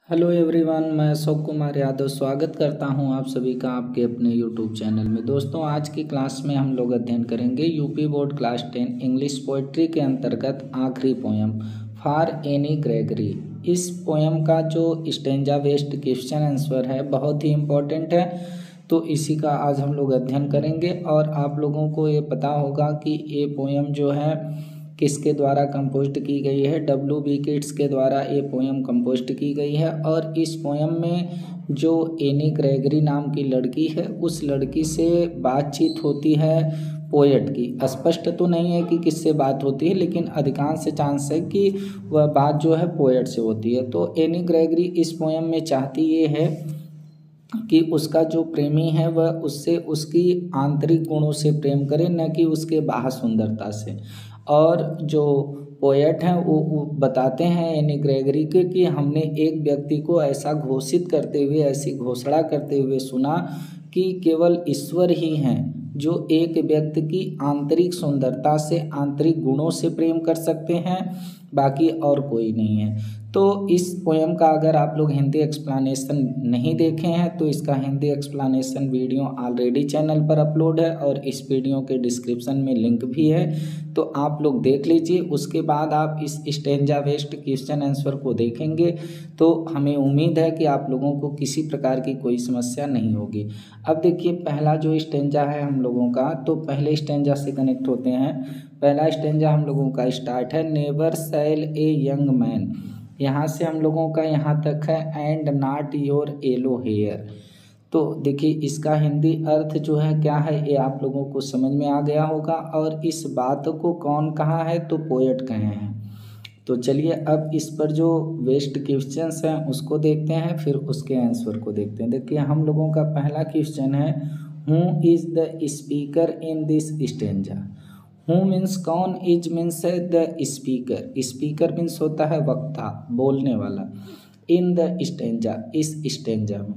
Hello everyone, मैं अशोक कुमार यादव स्वागत करता हूं आप सभी का आपके अपने यूट्यूब चैनल में। दोस्तों, आज की क्लास में हम लोग अध्ययन करेंगे UP board class 10 English poetry के अंतर्गत आखिरी पोयम फॉर एनी ग्रेगरी। इस पोयम का जो स्टेंजा बेस्ड क्वेश्चन आंसर है बहुत ही इम्पोर्टेंट है, तो इसी का आज हम लोग अध्ययन करेंगे। और आप लोगों को ये पता होगा कि ये पोयम जो है किसके द्वारा कंपोज्ड की गई है। W.B. किट्स के द्वारा ये पोयम कंपोज्ड की गई है। और इस पोयम में जो एनी ग्रेगरी नाम की लड़की है, उस लड़की से बातचीत होती है पोएट की। स्पष्ट तो नहीं है कि किससे बात होती है, लेकिन अधिकांश चांस है कि वह बात जो है पोएट से होती है। तो एनी ग्रेगरी इस पोयम में चाहती ये है कि उसका जो प्रेमी है वह उससे उसकी आंतरिक गुणों से प्रेम करे, न कि उसके बाह्य सुंदरता से। और जो पोएट हैं वो बताते हैं एनी ग्रेगरी के कि हमने एक व्यक्ति को ऐसा घोषित करते हुए, ऐसी घोषणा करते हुए सुना कि केवल ईश्वर ही हैं जो एक व्यक्ति की आंतरिक सुंदरता से, आंतरिक गुणों से प्रेम कर सकते हैं, बाकी और कोई नहीं है। तो इस पोयम का अगर आप लोग हिंदी एक्सप्लेनेशन नहीं देखे हैं तो इसका Hindi explanation video already channel पर अपलोड है और इस वीडियो के डिस्क्रिप्शन में लिंक भी है, तो आप लोग देख लीजिए। उसके बाद आप इस स्टेंजा बेस्ड क्वेश्चन आंसर को देखेंगे तो हमें उम्मीद है कि आप लोगों को किसी प्रकार की कोई समस्या नहीं होगी। अब देखिए, पहला जो स्टेंजा है हम लोगों का, तो पहले स्टेंजा से कनेक्ट होते हैं। पहला स्टेंजा हम लोगों का स्टार्ट है never sell a young man. यहाँ से हम लोगों का यहाँ तक है and not your yellow hair. तो देखिए, इसका हिंदी अर्थ जो है क्या है ये आप लोगों को समझ में आ गया होगा। और इस बात को कौन कहा है, तो पोएट कहे हैं। तो चलिए अब इस पर जो वेस्ट क्वेश्चंस हैं उसको देखते हैं, फिर उसके आंसर को देखते हैं। देखिए, हम लोगों का पहला क्वेश्चन है who is the speaker in this stanza. Who means कौन, इज मीन्स है द स्पीकर। स्पीकर मीन्स होता है वक्ता, बोलने वाला। इन द स्टेंजा, इस स्टेंजा में,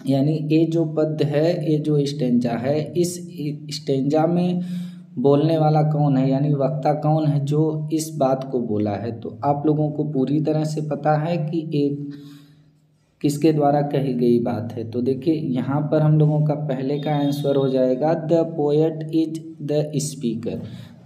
यानी ये जो पद है, ये जो स्टेंजा है, इस स्टेंजा में बोलने वाला कौन है, यानी वक्ता कौन है जो इस बात को बोला है। तो आप लोगों को पूरी तरह से पता है कि एक किसके द्वारा कही गई बात है। तो देखिए, यहाँ पर हम लोगों का पहले का आंसर हो जाएगा the poet is the speaker.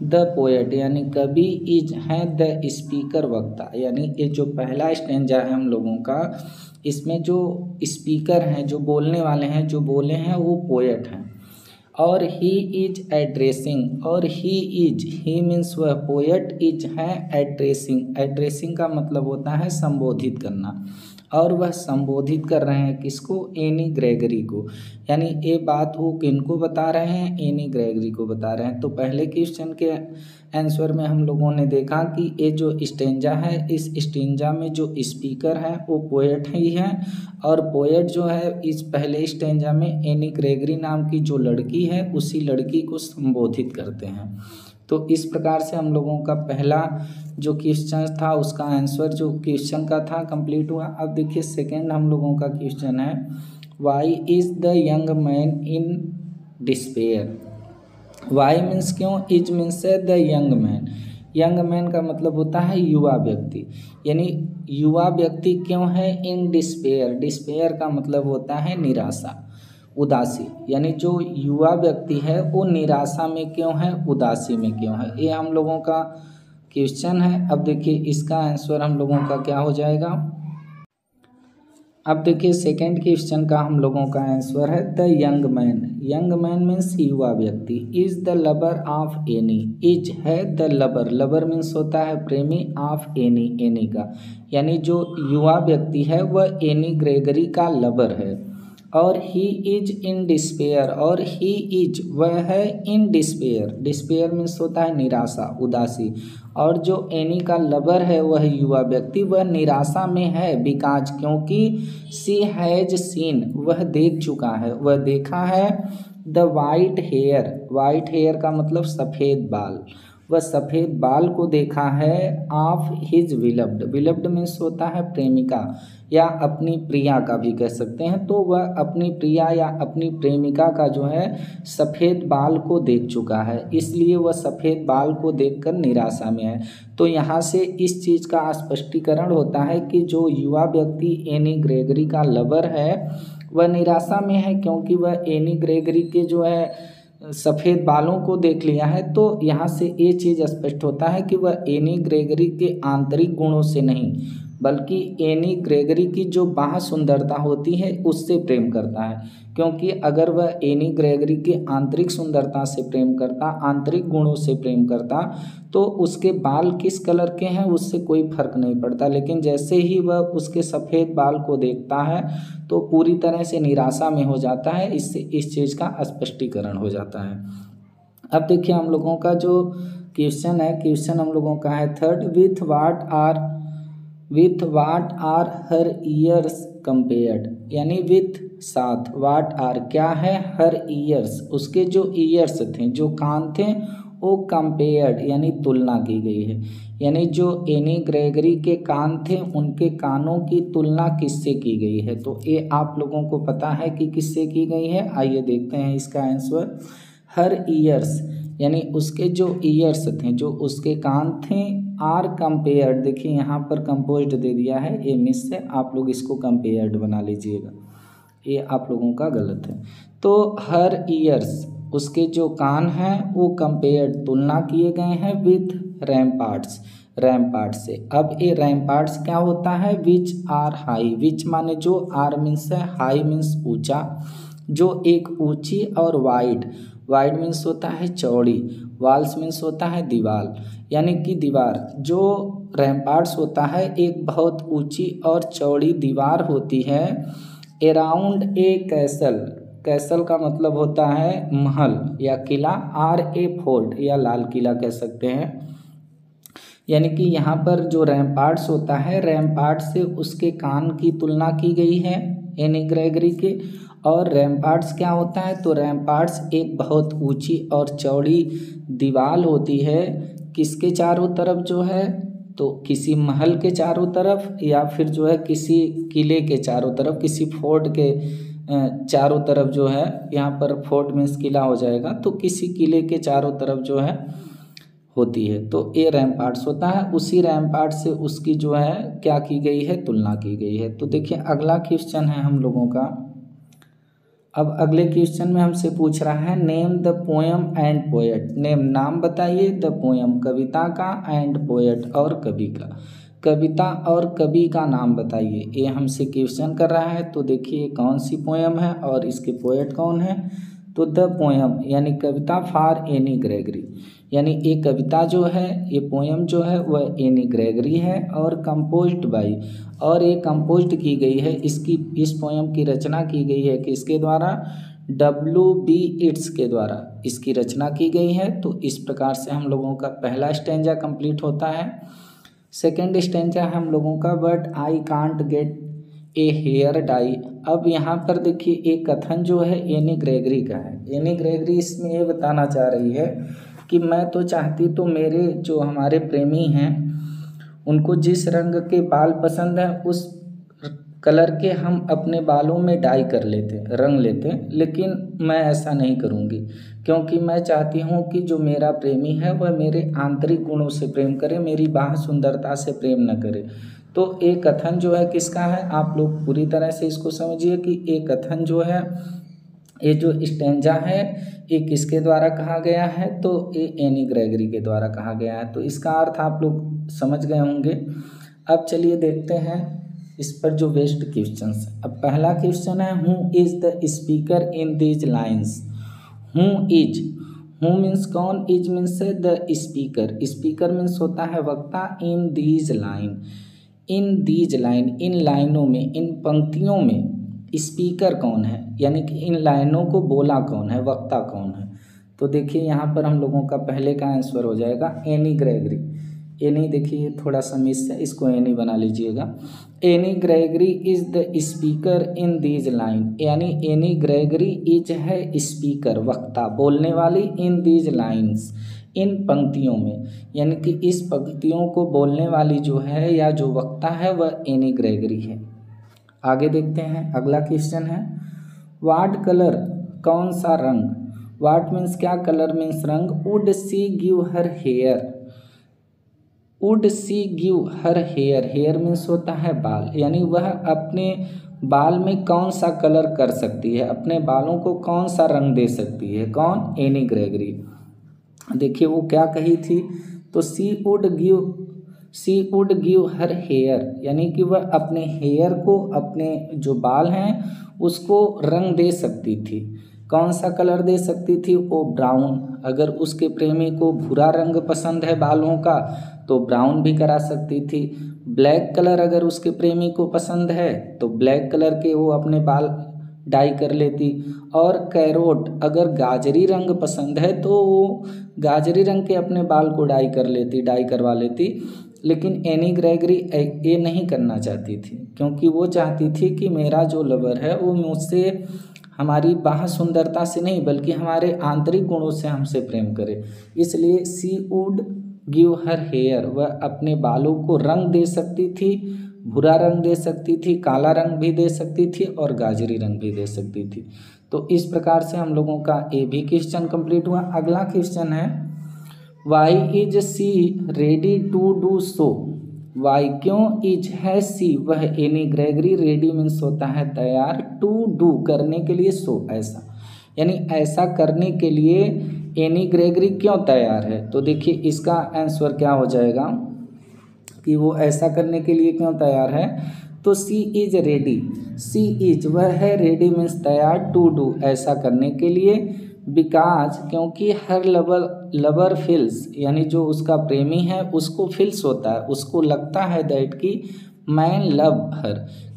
The poet यानी कवि, इज है द स्पीकर वक्ता। यानी ये जो पहला स्टेंजा है हम लोगों का, इसमें जो स्पीकर हैं, जो बोलने वाले हैं, जो बोले हैं वो पोएट हैं। और ही इज एड्रेसिंग, और ही मीन्स वह पोएट, इज है एड्रेसिंग। एड्रेसिंग का मतलब होता है संबोधित करना, और वह संबोधित कर रहे हैं किसको, एनी ग्रेगरी को। यानी ये बात वो किनको बता रहे हैं, एनी ग्रेगरी को बता रहे हैं। तो पहले क्वेश्चन के आंसर में हम लोगों ने देखा कि ये जो स्टेंजा है, इस स्टेंजा में जो स्पीकर है वो पोएट ही है। और पोएट जो है इस पहले स्टेंजा में एनी ग्रेगरी नाम की जो लड़की है, उसी लड़की को संबोधित करते हैं। तो इस प्रकार से हम लोगों का पहला जो क्वेश्चन था उसका आंसर जो क्वेश्चन का था कंप्लीट हुआ। अब देखिए, सेकंड हम लोगों का क्वेश्चन है why is the young man in despair. Why means क्यों, इज मीन्स है the young man. Young man का मतलब होता है युवा व्यक्ति, यानी युवा व्यक्ति क्यों है इन डिस्पेयर। डिस्पेयर का मतलब होता है निराशा, उदासी। यानी जो युवा व्यक्ति है वो निराशा में क्यों है, उदासी में क्यों है, ये हम लोगों का क्वेश्चन है। अब देखिए, इसका आंसर हम लोगों का क्या हो जाएगा। अब देखिए, सेकंड क्वेश्चन का हम लोगों का आंसर है the young man. Young man means युवा व्यक्ति। Is the lover of any. Is है द लवर, लवर मीन्स होता है प्रेमी, ऑफ एनी, एनी का। यानी जो युवा व्यक्ति है वह एनी ग्रेगरी का लवर है। और ही इज इन डिस्पेयर, और ही इज वह है इन डिस्पेयर। डिस्पेयर मीन्स होता है निराशा, उदासी। और जो एनी का लवर है वह युवा व्यक्ति, वह निराशा में है, बिकॉज क्योंकि सी हैज सीन, वह देख चुका है, वह देखा है the white hair. White hair का मतलब सफ़ेद बाल, वह सफ़ेद बाल को देखा है of his beloved. Beloved means होता है प्रेमिका या अपनी प्रिया का भी कह सकते हैं। तो वह अपनी प्रिया या अपनी प्रेमिका का जो है सफ़ेद बाल को देख चुका है, इसलिए वह सफ़ेद बाल को देखकर निराशा में है। तो यहाँ से इस चीज़ का स्पष्टीकरण होता है कि जो युवा व्यक्ति एनी ग्रेगरी का लवर है वह निराशा में है, क्योंकि वह एनी ग्रेगरी के जो है सफ़ेद बालों को देख लिया है। तो यहाँ से ये चीज़ स्पष्ट होता है कि वह एनी ग्रेगरी के आंतरिक गुणों से नहीं बल्कि एनी ग्रेगरी की जो बाह्य सुंदरता होती है उससे प्रेम करता है। क्योंकि अगर वह एनी ग्रेगरी के आंतरिक सुंदरता से प्रेम करता, आंतरिक गुणों से प्रेम करता, तो उसके बाल किस कलर के हैं उससे कोई फर्क नहीं पड़ता। लेकिन जैसे ही वह उसके सफ़ेद बाल को देखता है तो पूरी तरह से निराशा में हो जाता है। इससे इस चीज़ का स्पष्टीकरण हो जाता है। अब देखिए हम लोगों का जो क्वेश्चन है, क्वेश्चन हम लोगों का है third, with what are her years compared, यानी विथ साथ, वाट आर क्या है, हर ईयर्स उसके जो ईयर्स थे, जो कान थे, वो कंपेयर्ड यानी तुलना की गई है। यानी जो एनी ग्रेगरी के कान थे उनके कानों की तुलना किससे की गई है। तो ये आप लोगों को पता है कि किससे की गई है। आइए देखते हैं इसका आंसर। हर ईयर्स यानी उसके जो ईयर्स थे, जो उसके कान थे, आर कंपेयर्ड, देखिए यहाँ पर कंपोज्ड दे दिया है, ये मिस से आप लोग इसको कंपेयर्ड बना लीजिएगा, ये आप लोगों का गलत है। तो हर ईयर्स उसके जो कान हैं वो कंपेयर्ड तुलना किए गए हैं विथ रैम्पार्ट्स, रैम्पार्ट से। अब ये रैम्पार्ट्स क्या होता है, विच आर हाई, विच माने जो, आर मीन्स है, हाई मीन्स ऊंचा, जो एक ऊंची, और वाइड, वाइड मीन्स होता है चौड़ी, वॉल्स मीन्स होता है दीवार, यानी कि दीवार। जो रैम्पार्ट्स होता है एक बहुत ऊंची और चौड़ी दीवार होती है अराउंड ए कैसल, कैसल का मतलब होता है महल या किला, आर ए फोर्ट या लाल किला कह सकते हैं। यानी कि यहाँ पर जो रैम्पार्ट्स होता है, रैम्पार्ट से उसके कान की तुलना की गई है एनी ग्रेगरी के। और रैम्पार्ट्स क्या होता है, तो रैम्पार्ट्स एक बहुत ऊंची और चौड़ी दीवार होती है, किसके चारों तरफ जो है, तो किसी महल के चारों तरफ या फिर जो है किसी किले के चारों तरफ, किसी फोर्ट के चारों तरफ जो है, यहाँ पर फोर्ट मीन्स किला हो जाएगा, तो किसी किले के चारों तरफ जो है होती है। तो ये रैम्पार्ट्स होता है, उसी रैम्पार्ट से उसकी जो है क्या की गई है, तुलना की गई है। तो देखिए अगला क्वेश्चन है हम लोगों का। अब अगले क्वेश्चन में हमसे पूछ रहा है name the poem and poet, name नाम बताइए, द पोएम कविता का, एंड पोएट और कवि का, कविता और कवि का नाम बताइए। ये हमसे क्वेश्चन कर रहा है। तो देखिए कौन सी पोएम है और इसके पोएट कौन है। तो द पोएम यानी कविता फॉर एनी ग्रेगरी, यानी ये कविता जो है, ये पोएम जो है वह एनी ग्रेगरी है और कंपोज्ड बाई, और ये कंपोज्ड की गई है, इसकी इस पोएम की रचना की गई है किसके द्वारा, W.B. येट्स के द्वारा इसकी रचना की गई है। तो इस प्रकार से हम लोगों का पहला स्टेंजा कंप्लीट होता है। सेकेंड स्टेंजा है हम लोगों का but I can't get a hair dye. अब यहाँ पर देखिए एक कथन जो है एनी ग्रेगरी का है। एनी ग्रेगरी इसमें ये बताना चाह रही है कि मैं तो चाहती तो मेरे जो हमारे प्रेमी हैं उनको जिस रंग के बाल पसंद है उस कलर के हम अपने बालों में डाई कर लेते, रंग लेते, लेकिन मैं ऐसा नहीं करूँगी क्योंकि मैं चाहती हूँ कि जो मेरा प्रेमी है वह मेरे आंतरिक गुणों से प्रेम करे, मेरी बाह्य सुंदरता से प्रेम न करे। तो एक कथन जो है किसका है, आप लोग पूरी तरह से इसको समझिए कि एक कथन जो है, ये जो स्टेंजा है ये किसके द्वारा कहा गया है, तो ये एनी ग्रेगरी के द्वारा कहा गया है। तो इसका अर्थ आप लोग समझ गए होंगे। अब चलिए देखते हैं इस पर जो बेस्ट क्वेश्चंस। अब पहला क्वेश्चन है who is the speaker in these lines. Who is, who means कौन, is means the speaker, speaker means होता है वक्ता, in these line, in these line, इन लाइनों में, इन पंक्तियों में स्पीकर कौन है, यानी कि इन लाइनों को बोला कौन है, वक्ता कौन है। तो देखिए यहाँ पर हम लोगों का पहले का आंसर हो जाएगा एनी ग्रेगरी। एनी देखिए थोड़ा सा मिस है, इसको एनी बना लीजिएगा। Any Gregory is the speaker in these line, यानी एनी ग्रेगरी इज है स्पीकर, वक्ता, बोलने वाली, इन दीज लाइन्स, इन पंक्तियों में, यानी कि इस पंक्तियों को बोलने वाली जो है या जो वक्ता है वह एनी ग्रेगरी है। आगे देखते हैं, अगला क्वेश्चन है व्हाट कलर, कौन सा रंग, व्हाट मीन्स क्या, कलर मीन्स रंग, would she give her hair, would she give her hair, hair means होता है बाल, यानी वह अपने बाल में कौन सा कलर कर सकती है, अपने बालों को कौन सा रंग दे सकती है, कौन, एनी ग्रेगरी। देखिए वो क्या कही थी, तो सी वुड गिव हर हेयर, यानी कि वह अपने हेयर को, अपने जो बाल हैं उसको रंग दे सकती थी। कौन सा कलर दे सकती थी, वो ब्राउन, अगर उसके प्रेमी को भूरा रंग पसंद है बालों का तो ब्राउन भी करा सकती थी। ब्लैक कलर अगर उसके प्रेमी को पसंद है तो ब्लैक कलर के वो अपने बाल डाई कर लेती। और कैरोट, अगर गाजरी रंग पसंद है तो वो गाजरी रंग के अपने बाल को डाई कर लेती, डाई करवा लेती। लेकिन एनी ग्रेगरी ये नहीं करना चाहती थी, क्योंकि वो चाहती थी कि मेरा जो लवर है वो मुझसे हमारी बाह्य सुंदरता से नहीं बल्कि हमारे आंतरिक गुणों से हमसे प्रेम करे। इसलिए सी वुड गिव हर हेयर, वह अपने बालों को रंग दे सकती थी, भूरा रंग दे सकती थी, काला रंग भी दे सकती थी और गाजरी रंग भी दे सकती थी। तो इस प्रकार से हम लोगों का ए भी क्वेश्चन कंप्लीट हुआ। अगला क्वेश्चन है why is she ready to do so, why क्यों, इज है सी वह एनी ग्रेगरी, रेडी मीन्स होता है तैयार, टू डू करने के लिए, सो ऐसा, यानी ऐसा करने के लिए एनी ग्रेगरी क्यों तैयार है। तो देखिए इसका आंसर क्या हो जाएगा कि वो ऐसा करने के लिए क्यों तैयार है, तो सी इज रेडी, सी इज वह है, रेडी मीन्स तैयार, टू डू ऐसा करने के लिए, बिकॉज क्योंकि हर लवर फील्स, यानी जो उसका प्रेमी है उसको फील्स होता है, उसको लगता है दैट कि मैन लव हर,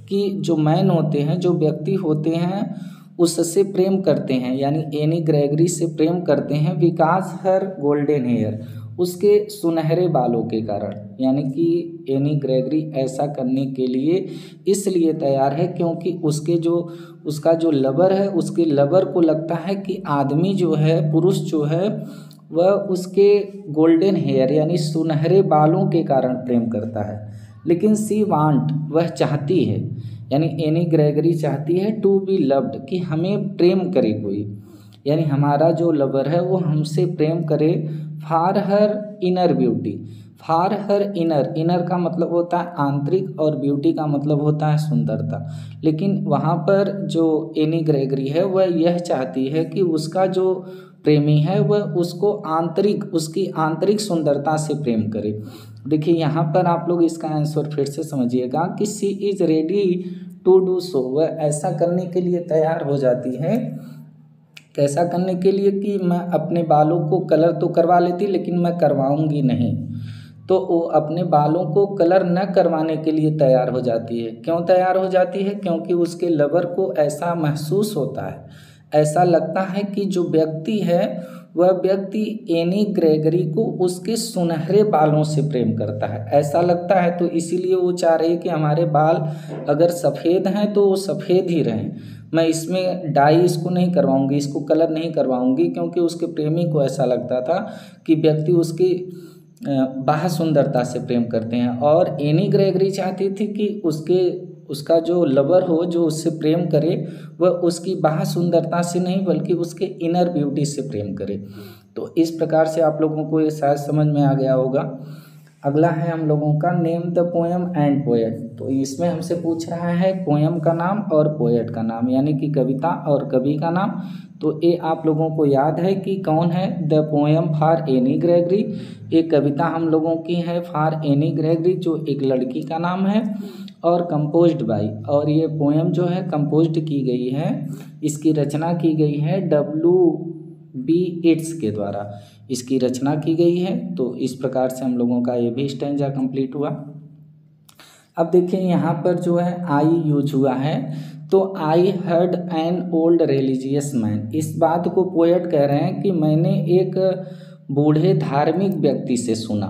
कि जो मैन होते हैं, जो व्यक्ति होते हैं उससे प्रेम करते हैं, यानी एनी ग्रेगरी से प्रेम करते हैं, बिकॉज हर गोल्डन हेयर, उसके सुनहरे बालों के कारण, यानी कि एनी ग्रेगरी ऐसा करने के लिए इसलिए तैयार है क्योंकि उसका जो लवर है, उसके लवर को लगता है कि आदमी जो है, पुरुष जो है वह उसके गोल्डन हेयर यानी सुनहरे बालों के कारण प्रेम करता है। लेकिन सी वांट वह चाहती है, यानी एनी ग्रेगरी चाहती है टू बी लव्ड, कि हमें प्रेम करे कोई, यानी हमारा जो लवर है वो हमसे प्रेम करे, for her inner beauty, for her inner, inner का मतलब होता है आंतरिक और ब्यूटी का मतलब होता है सुंदरता। लेकिन वहाँ पर जो एनी ग्रेगरी है वह यह चाहती है कि उसका जो प्रेमी है वह उसको उसकी आंतरिक सुंदरता से प्रेम करे। देखिए यहाँ पर आप लोग इसका आंसर फिर से समझिएगा कि she is ready to do so, वह ऐसा करने के लिए तैयार हो जाती है, कैसा करने के लिए कि मैं अपने बालों को कलर तो करवा लेती लेकिन मैं करवाऊंगी नहीं, तो वो अपने बालों को कलर न करवाने के लिए तैयार हो जाती है। क्यों तैयार हो जाती है, क्योंकि उसके लवर को ऐसा महसूस होता है, ऐसा लगता है कि जो व्यक्ति है वह व्यक्ति एनी ग्रेगरी को उसके सुनहरे बालों से प्रेम करता है, ऐसा लगता है। तो इसीलिए वो चाह रही है कि हमारे बाल अगर सफ़ेद हैं तो वो सफ़ेद ही रहें, मैं इसमें डाई इसको नहीं करवाऊंगी, इसको कलर नहीं करवाऊंगी, क्योंकि उसके प्रेमी को ऐसा लगता था कि व्यक्ति उसकी बाह्य सुंदरता से प्रेम करते हैं। और एनी ग्रेगरी चाहती थी कि उसका जो लवर हो, जो उससे प्रेम करे, वह उसकी बाह्य सुंदरता से नहीं बल्कि उसके इनर ब्यूटी से प्रेम करे। तो इस प्रकार से आप लोगों को ये शायद समझ में आ गया होगा। अगला है हम लोगों का name the poem and poet. तो इसमें हमसे पूछ रहा है पोएम का नाम और पोएट का नाम, यानी कि कविता और कवि का नाम। तो ये आप लोगों को याद है कि कौन है, the poem for any Gregory, ये कविता हम लोगों की है फॉर एनी ग्रेगरी जो एक लड़की का नाम है, और कंपोज्ड बाय, और ये पोएम जो है कंपोज्ड की गई है, इसकी रचना की गई है W.B. येट्स के द्वारा इसकी रचना की गई है। तो इस प्रकार से हम लोगों का ये भी स्टैंजा कंप्लीट हुआ। अब देखिए यहाँ पर जो है आई यूज हुआ है, तो I heard an old religious man, इस बात को पोएट कह रहे हैं कि मैंने एक बूढ़े धार्मिक व्यक्ति से सुना,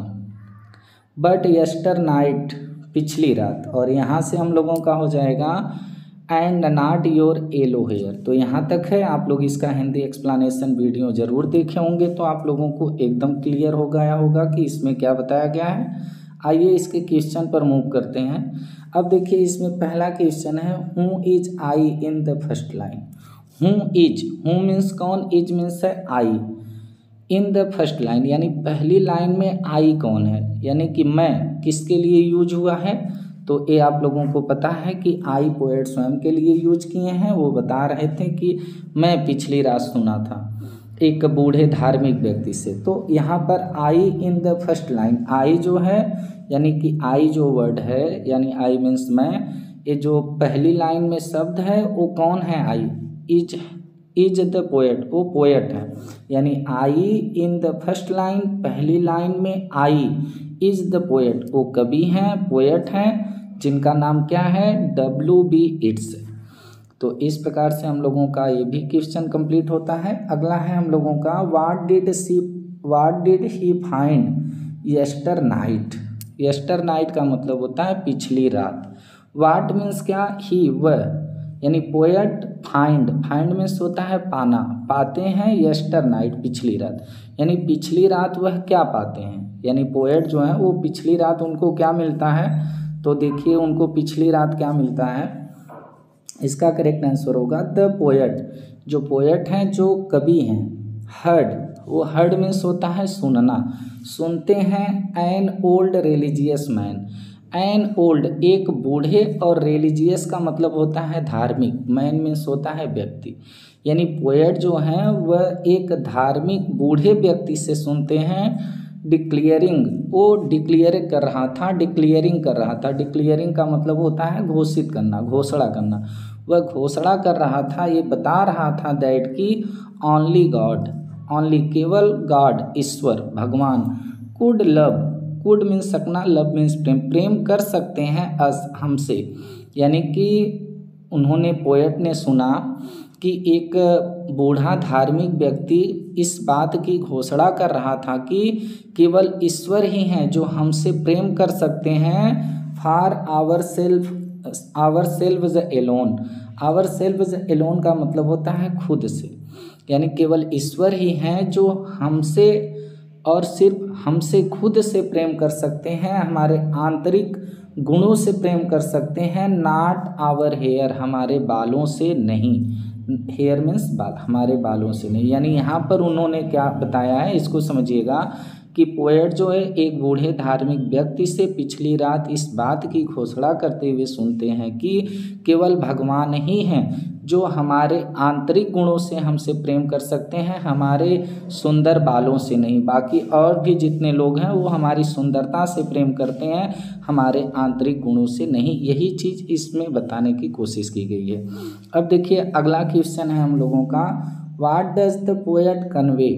बट यस्टर नाइट, पिछली रात। और यहाँ से हम लोगों का हो जाएगा and not your yellow hair. तो यहाँ तक है, आप लोग इसका हिंदी एक्सप्लेनेशन वीडियो ज़रूर देखे होंगे तो आप लोगों को एकदम क्लियर हो गया होगा कि इसमें क्या बताया गया है। आइए इसके क्वेश्चन पर मूव करते हैं। अब देखिए इसमें पहला क्वेश्चन है, who is I in the first line. Who means कौन, इज मीन्स है आई, इन द फर्स्ट लाइन यानी पहली लाइन में आई कौन है, यानी कि मैं किसके लिए यूज हुआ है। तो ये आप लोगों को पता है कि आई पोएट स्वयं के लिए यूज किए हैं। वो बता रहे थे कि मैं पिछली रात सुना था एक बूढ़े धार्मिक व्यक्ति से। तो यहाँ पर आई इन द फर्स्ट लाइन, आई जो है यानी कि आई जो वर्ड है यानी आई मीन्स मैं, ये जो पहली लाइन में शब्द है वो कौन है, आई। इज द पोएट, वो पोएट है, यानी आई इन द फर्स्ट लाइन पहली लाइन में आई इज द पोएट, वो कवि हैं, पोएट हैं, जिनका नाम क्या है, W.B. Yeats। तो इस प्रकार से हम लोगों का ये भी क्वेश्चन कंप्लीट होता है। अगला है हम लोगों का, what did he find यस्टर night. यस्टर night का मतलब होता है पिछली रात। व्हाट मीन्स क्या, ही वह, यानी पोएट फाइंड मीन्स होता है पाना, पाते हैं यस्टर नाइट पिछली रात, यानी पिछली रात वह क्या पाते हैं, यानी पोएट जो है वो पिछली रात उनको क्या मिलता है। तो देखिए उनको पिछली रात क्या मिलता है, इसका करेक्ट आंसर होगा द पोएट, जो पोएट हैं, जो कवि हैं। हर्ड, वो हर्ड मीन्स होता है सुनना, सुनते हैं an old religious man. An old एक बूढ़े, और रिलीजियस का मतलब होता है धार्मिक, मैन मीन्स होता है व्यक्ति, यानी पोएट जो हैं वह एक धार्मिक बूढ़े व्यक्ति से सुनते हैं। डिक्लेयरिंग, वो डिक्लेयर कर रहा था, डिक्लेयरिंग कर रहा था। डिक्लेयरिंग का मतलब होता है घोषित करना, घोषणा करना। वह घोषणा कर रहा था, ये बता रहा था दैट की ओनली गॉड, ओनली केवल गॉड ईश्वर भगवान, कुड लव, कुड मीन्स सकना, लव मीन्स प्रेम, प्रेम कर सकते हैं अस हमसे, यानी कि उन्होंने, पोएट ने सुना कि एक बूढ़ा धार्मिक व्यक्ति इस बात की घोषणा कर रहा था कि केवल ईश्वर ही हैं जो हमसे प्रेम कर सकते हैं। For ourselves alone, ourselves alone का मतलब होता है खुद से, यानी केवल ईश्वर ही हैं जो हमसे और सिर्फ हमसे खुद से प्रेम कर सकते हैं, हमारे आंतरिक गुणों से प्रेम कर सकते हैं। नॉट आवर हेयर, हमारे बालों से नहीं, हेयर मीन्स बाल, हमारे बालों से नहीं। यानी यहाँ पर उन्होंने क्या बताया है, इसको समझिएगा कि पोएट जो है एक बूढ़े धार्मिक व्यक्ति से पिछली रात इस बात की घोषणा करते हुए सुनते हैं कि केवल भगवान ही हैं जो हमारे आंतरिक गुणों से हमसे प्रेम कर सकते हैं, हमारे सुंदर बालों से नहीं। बाकी और भी जितने लोग हैं वो हमारी सुंदरता से प्रेम करते हैं, हमारे आंतरिक गुणों से नहीं। यही चीज़ इसमें बताने की कोशिश की गई है। अब देखिए अगला क्वेश्चन है हम लोगों का, what does the poet convey.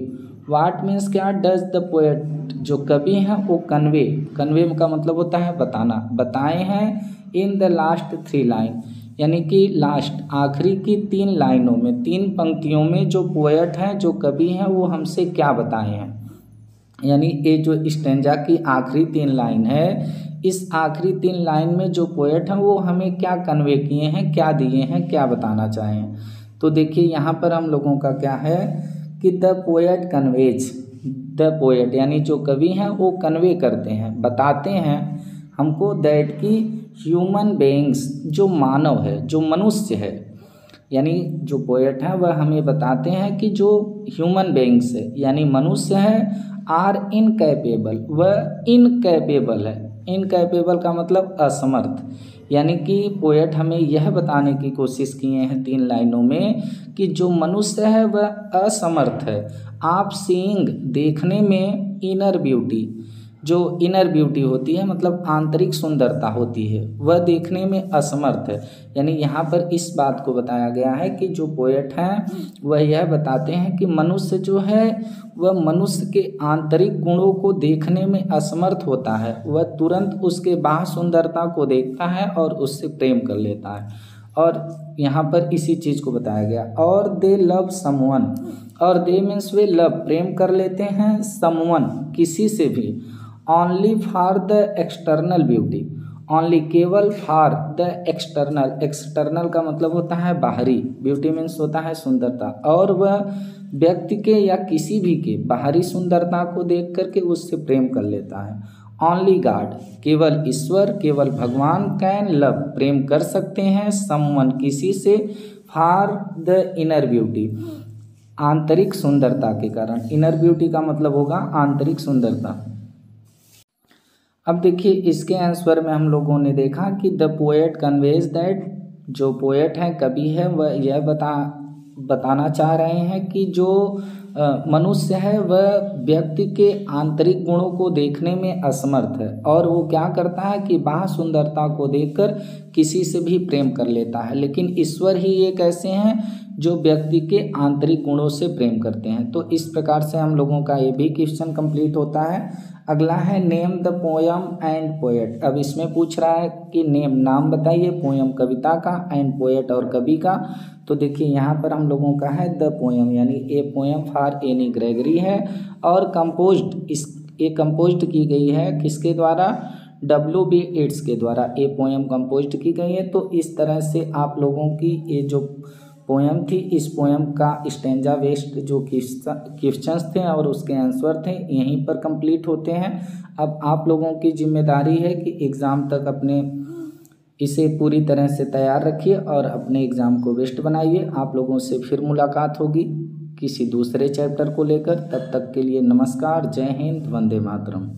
What means क्या, डज द पोएट, जो कवि हैं वो कन्वे का मतलब होता है बताना, बताए हैं इन द लास्ट 3 लाइन, यानी कि लास्ट आखिरी की 3 लाइनों में, 3 पंक्तियों में जो पोएट हैं, जो कवि हैं, वो हमसे क्या बताए हैं। यानी ये जो स्टेंजा की आखिरी 3 लाइन है, इस आखिरी 3 लाइन में जो पोएट हैं वो हमें क्या कन्वे किए हैं, क्या दिए हैं, क्या बताना चाहें। तो देखिए यहाँ पर हम लोगों का क्या है कि the poet conveys, the poet यानी जो कवि हैं वो कन्वे करते हैं, बताते हैं हमको दैट की ह्यूमन बीइंग्स, जो मानव है, जो मनुष्य है, यानी जो पोएट है वह हमें बताते हैं कि जो ह्यूमन बीइंग्स है यानी मनुष्य है, आर इनकैपेबल, वह इनकैपेबल है। इनकैपेबल का मतलब असमर्थ, यानी कि पोएट हमें यह बताने की कोशिश किए हैं 3 लाइनों में कि जो मनुष्य है वह असमर्थ है। आप सीइंग, देखने में, इनर ब्यूटी, जो इनर ब्यूटी होती है मतलब आंतरिक सुंदरता होती है, वह देखने में असमर्थ है। यानी यहाँ पर इस बात को बताया गया है कि जो पोएट हैं वह यह बताते हैं कि मनुष्य जो है वह मनुष्य के आंतरिक गुणों को देखने में असमर्थ होता है, वह तुरंत उसके बाह्य सुंदरता को देखता है और उससे प्रेम कर लेता है। और यहाँ पर इसी चीज़ को बताया गया। और दे लव समवन, और दे मीन्स वे लव, प्रेम कर लेते हैं, समवन किसी से भी, only for the external beauty, only केवल फॉर द एक्सटर्नल, एक्सटर्नल का मतलब होता है बाहरी, ब्यूटी मीन्स होता है सुंदरता, और वह व्यक्ति के या किसी भी के बाहरी सुंदरता को देख करके उससे प्रेम कर लेता है। ओनली गॉड, केवल ईश्वर, केवल भगवान कैन लव, प्रेम कर सकते हैं, समवन, किसी से, फॉर द इनर ब्यूटी, आंतरिक सुंदरता के कारण। इनर ब्यूटी का मतलब होगा आंतरिक सुंदरता। अब देखिए इसके आंसर में हम लोगों ने देखा कि द पोएट कन्वेज दैट, जो पोएट है, कवि है, वह यह बताना चाह रहे हैं कि जो मनुष्य है वह व्यक्ति के आंतरिक गुणों को देखने में असमर्थ है, और वो क्या करता है कि बाह्य सुंदरता को देखकर किसी से भी प्रेम कर लेता है, लेकिन ईश्वर ही एक ऐसे हैं जो व्यक्ति के आंतरिक गुणों से प्रेम करते हैं। तो इस प्रकार से हम लोगों का ये भी क्वेश्चन कंप्लीट होता है। अगला है name the poem and poet. अब इसमें पूछ रहा है कि नेम, नाम बताइए, पोयम कविता का, एंड पोएट और कवि का। तो देखिए यहाँ पर हम लोगों का है द पोयम, यानी ए पोयम फॉर एनी ग्रेगरी है, और कंपोज्ड, ये कंपोज्ड की गई है किसके द्वारा, W.B. येट्स के द्वारा ये पोयम कंपोज्ड की गई है। तो इस तरह से आप लोगों की ये जो पोयम थी, इस पोयम का स्टैंजा वेस्ट जो क्वेश्चंस थे और उसके आंसर थे यहीं पर कंप्लीट होते हैं। अब आप लोगों की जिम्मेदारी है कि एग्ज़ाम तक अपने इसे पूरी तरह से तैयार रखिए और अपने एग्ज़ाम को बेस्ट बनाइए। आप लोगों से फिर मुलाकात होगी किसी दूसरे चैप्टर को लेकर। तब तक के लिए नमस्कार, जय हिंद, वंदे मातरम।